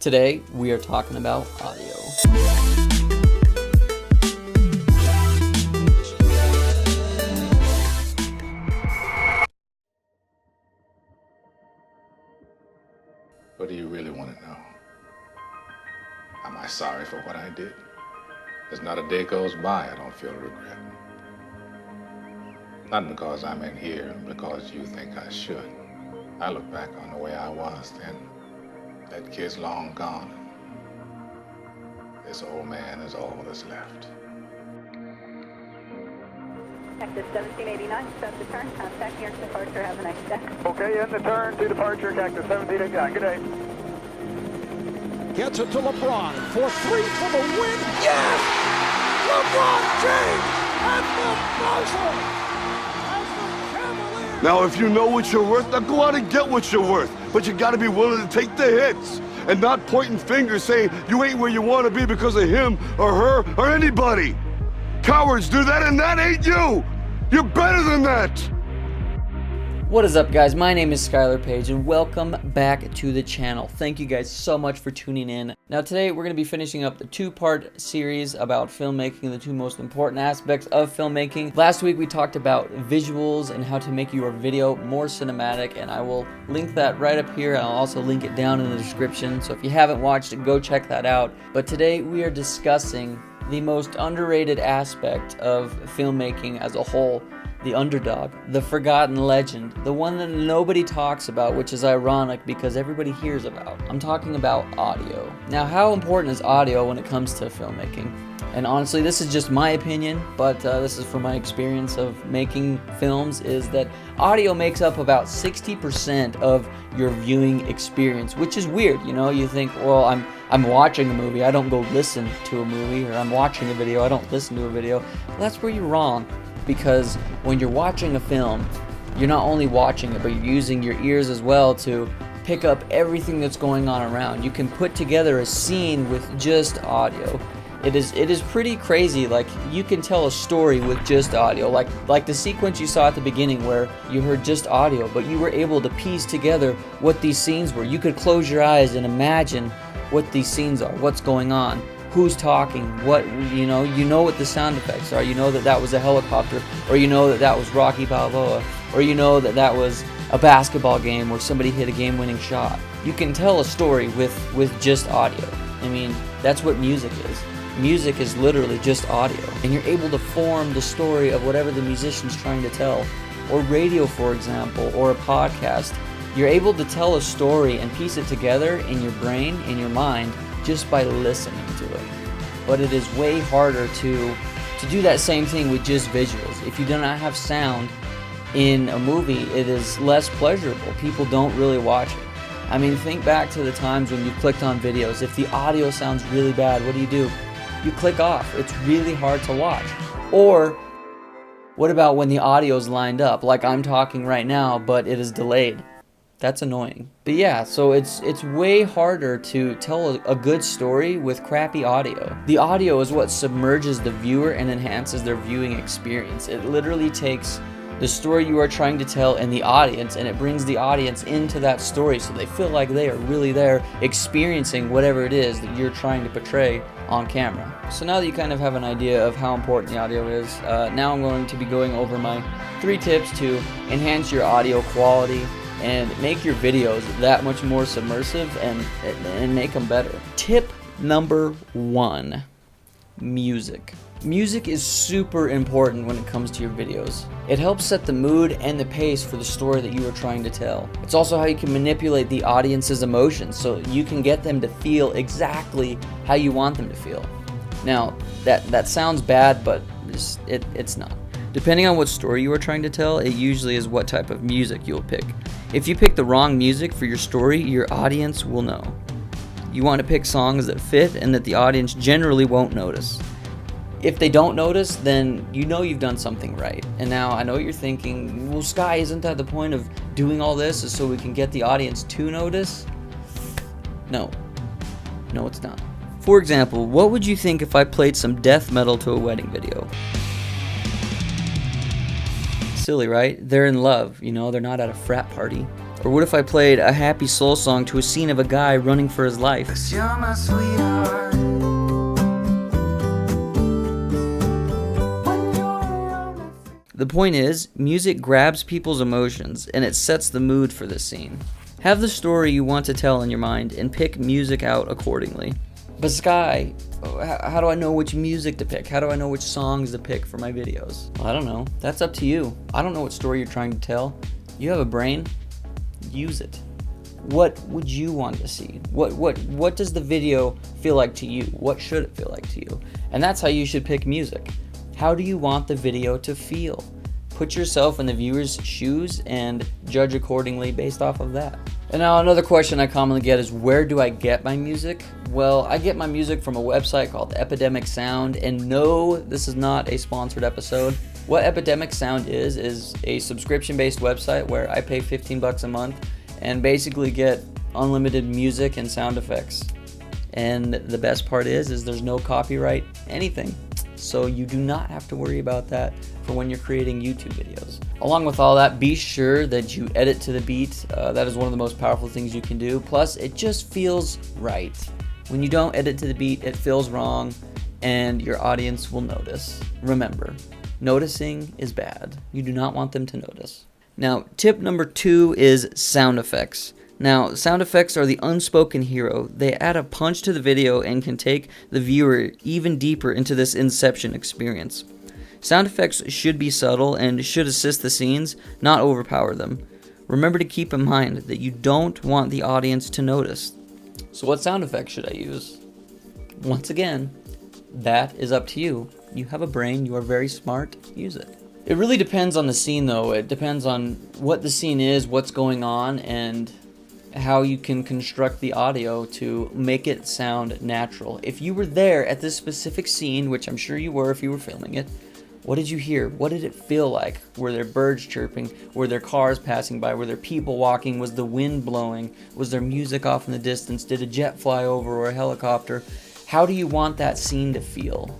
Today, we are talking about audio. What do you really want to know? Am I sorry for what I did? There's not a day goes by I don't feel regret. Not because I'm in here, because you think I should. I look back on the way I was then. That kid's long gone. This old man is all that's left. Cactus 1789, start the turn, contact your departure, have a nice day. Okay, in the turn to departure, Cactus 1789, good day. Gets it to LeBron for three for the win. Yes! LeBron James at the buzzer! Now, if you know what you're worth, now go out and get what you're worth. But you gotta be willing to take the hits and not pointing fingers saying you ain't where you want to be because of him or her or anybody. Cowards do that, and that ain't you. You're better than that. What is up, guys? My name is Skylar Page, and welcome back to the channel. Thank you guys so much for tuning in. Now, today we're going to be finishing up the two-part series about filmmaking, the two most important aspects of filmmaking. Last week we talked about visuals and how to make your video more cinematic, and I will link that right up here. I'll also link it down in the description, so if you haven't watched it, go check that out. But today we are discussing the most underrated aspect of filmmaking as a whole. The underdog, the forgotten legend, the one that nobody talks about, which is ironic because everybody hears about. I'm talking about audio. Now, how important is audio when it comes to filmmaking? And honestly, this is just my opinion, but this is from my experience of making films, is that audio makes up about 60% of your viewing experience, which is weird. You know, you think, well, I'm watching a movie, I don't go listen to a movie, or I'm watching a video, I don't listen to a video. Well, that's where you're wrong. Because when you're watching a film, you're not only watching it, but you're using your ears as well to pick up everything that's going on around. You can put together a scene with just audio. It is pretty crazy. Like, you can tell a story with just audio. Like the sequence you saw at the beginning where you heard just audio, but you were able to piece together what these scenes were. You could close your eyes and imagine what these scenes are, what's going on. Who's talking, what, you know what the sound effects are, you know that was a helicopter, or you know that was Rocky Balboa, or you know that was a basketball game where somebody hit a game-winning shot. You can tell a story with just audio. I mean, that's what music is. Music is literally just audio, and you're able to form the story of whatever the musician's trying to tell. Or radio, for example, or a podcast. You're able to tell a story and piece it together in your brain, in your mind, just by listening to it. But it is way harder to do that same thing with just visuals. If you do not have sound in a movie, it is less pleasurable. People don't really watch it. I mean, think back to the times when you clicked on videos. If the audio sounds really bad, what do? You click off. It's really hard to watch. Or what about when the audio is lined up, like I'm talking right now, but it is delayed? That's annoying. But yeah, so it's way harder to tell a good story with crappy audio. The audio is what submerges the viewer and enhances their viewing experience. It literally takes the story you are trying to tell and the audience, and it brings the audience into that story so they feel like they are really there experiencing whatever it is that you're trying to portray on camera. So now that you kind of have an idea of how important the audio is, now I'm going to be going over my 3 tips to enhance your audio quality and make your videos that much more submersive and make them better. Tip number 1, music. Music is super important when it comes to your videos. It helps set the mood and the pace for the story that you are trying to tell. It's also how you can manipulate the audience's emotions so you can get them to feel exactly how you want them to feel. Now, that sounds bad, but it's not. Depending on what story you are trying to tell, it usually is what type of music you'll pick. If you pick the wrong music for your story, your audience will know. You want to pick songs that fit and that the audience generally won't notice. If they don't notice, then you know you've done something right. And now I know you're thinking, well, Sky, isn't that the point of doing all this, is so we can get the audience to notice? No, it's not. For example, what would you think if I played some death metal to a wedding video? Silly, right? They're in love, they're not at a frat party. Or what if I played a happy soul song to a scene of a guy running for his life? You're my sweetheart. The point is, music grabs people's emotions and it sets the mood for the scene. Have the story you want to tell in your mind and pick music out accordingly. But Sky, how do I know which music to pick? How do I know which songs to pick for my videos? Well, I don't know. That's up to you. I don't know what story you're trying to tell. You have a brain. Use it. What would you want to see? What does the video feel like to you? What should it feel like to you? And that's how you should pick music. How do you want the video to feel? Put yourself in the viewer's shoes and judge accordingly based off of that. And now another question I commonly get is, where do I get my music? Well, I get my music from a website called Epidemic Sound, and no, this is not a sponsored episode. What Epidemic Sound is a subscription-based website where I pay $15 a month and basically get unlimited music and sound effects. And the best part is there's no copyright anything. So you do not have to worry about that for when you're creating YouTube videos. Along with all that, be sure that you edit to the beat. That is one of the most powerful things you can do. Plus, it just feels right. When you don't edit to the beat, it feels wrong, and your audience will notice. Remember, noticing is bad. You do not want them to notice. Now, tip number 2 is sound effects. Now, sound effects are the unspoken hero. They add a punch to the video and can take the viewer even deeper into this Inception experience. Sound effects should be subtle and should assist the scenes, not overpower them. Remember to keep in mind that you don't want the audience to notice. So what sound effects should I use? Once again, that is up to you. You have a brain, you are very smart, use it. It really depends on the scene though. It depends on what the scene is, what's going on, and how you can construct the audio to make it sound natural. If you were there at this specific scene, which I'm sure you were if you were filming it, what did you hear? What did it feel like? Were there birds chirping? Were there cars passing by? Were there people walking? Was the wind blowing? Was there music off in the distance? Did a jet fly over or a helicopter? How do you want that scene to feel?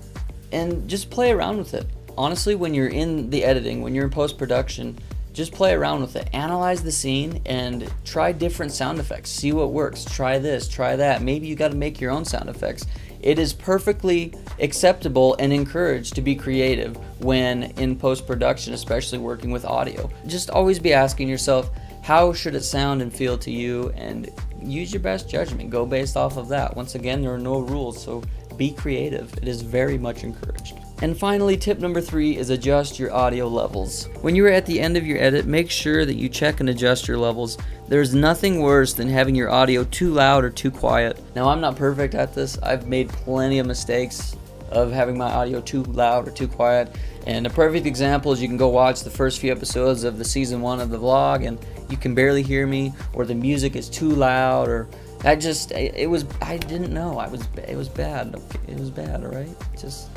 And just play around with it. Honestly, when you're in the editing, when you're in post-production, just play around with it. Analyze the scene and try different sound effects. See what works. Try this, try that. Maybe you got to make your own sound effects. It is perfectly acceptable and encouraged to be creative when in post-production, especially working with audio. Just always be asking yourself, how should it sound and feel to you? And use your best judgment. Go based off of that. Once again, there are no rules, so be creative. It is very much encouraged. And finally, tip number 3 is adjust your audio levels. When you are at the end of your edit, make sure that you check and adjust your levels. There's nothing worse than having your audio too loud or too quiet. Now, I'm not perfect at this. I've made plenty of mistakes of having my audio too loud or too quiet. And a perfect example is you can go watch the first few episodes of the season 1 of the vlog and you can barely hear me, or the music is too loud, or I didn't know. It was bad. It was bad, all right? Just,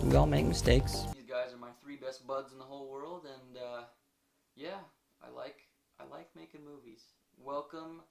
we all make mistakes. These guys are my 3 best buds in the whole world, and yeah, I like making movies. Welcome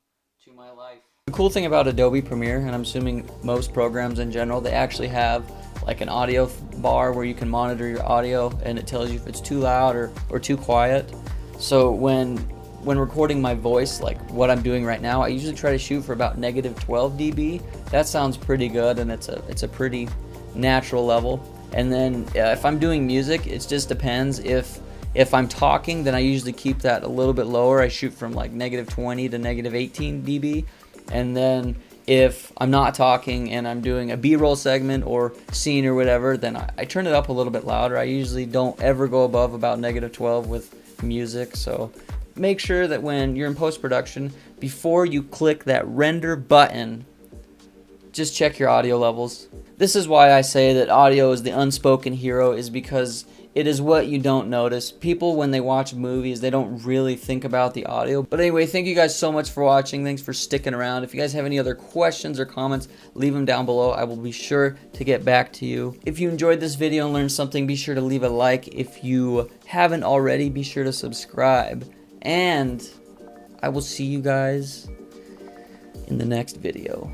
to my life. The cool thing about Adobe Premiere, and I'm assuming most programs in general, they actually have like an audio bar where you can monitor your audio, and it tells you if it's too loud or too quiet. So when recording my voice, like what I'm doing right now, I usually try to shoot for about -12 dB. That sounds pretty good, and it's a pretty natural level. And then if I'm doing music, it just depends. If I'm talking, then I usually keep that a little bit lower. I shoot from like -20 to -18 dB. And then if I'm not talking and I'm doing a B-roll segment or scene or whatever, then I turn it up a little bit louder. I usually don't ever go above about -12 with music. So make sure that when you're in post-production, before you click that render button, just check your audio levels. This is why I say that audio is the unspoken hero, is because it is what you don't notice. People, when they watch movies, they don't really think about the audio. But anyway, thank you guys so much for watching. Thanks for sticking around. If you guys have any other questions or comments, leave them down below. I will be sure to get back to you. If you enjoyed this video and learned something, be sure to leave a like. If you haven't already, be sure to subscribe. And I will see you guys in the next video.